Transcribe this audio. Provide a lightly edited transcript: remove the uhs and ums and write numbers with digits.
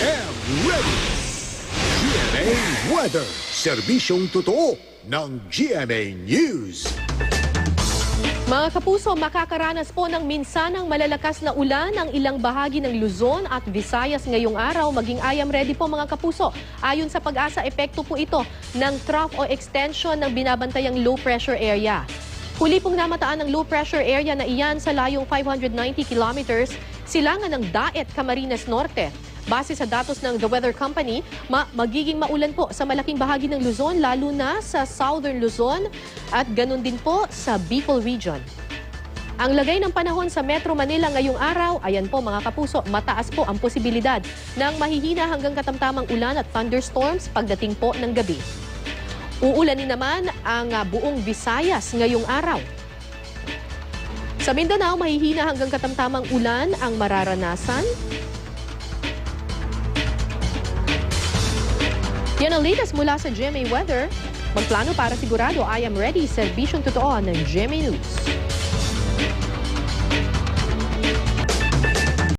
am ready. GMA Weather. Serbisyong totoo ng GMA News. Mga kapuso, makakaranas po ng minsanang malalakas na ulan ang ilang bahagi ng Luzon at Visayas ngayong araw. Maging I am ready po mga kapuso. Ayon sa Pag-asa, epekto po ito ng trough o extension ng binabantayang low pressure area. Huli pong namataan ng low pressure area na iyan sa layong 590 kilometers, silangan ng Daet, Camarines Norte. Base sa datos ng The Weather Company, magiging maulan po sa malaking bahagi ng Luzon, lalo na sa Southern Luzon at ganun din po sa Bicol Region. Ang lagay ng panahon sa Metro Manila ngayong araw, ayan po mga kapuso, mataas po ang posibilidad ng mahihina hanggang katamtamang ulan at thunderstorms pagdating po ng gabi. Uulanin naman ang buong Visayas ngayong araw. Sa Mindanao, mahihina hanggang katamtamang ulan ang mararanasan. Yan ang latest mula sa GMA Weather. Magplano para sigurado, I am ready. Serbisyong totoo ng GMA News.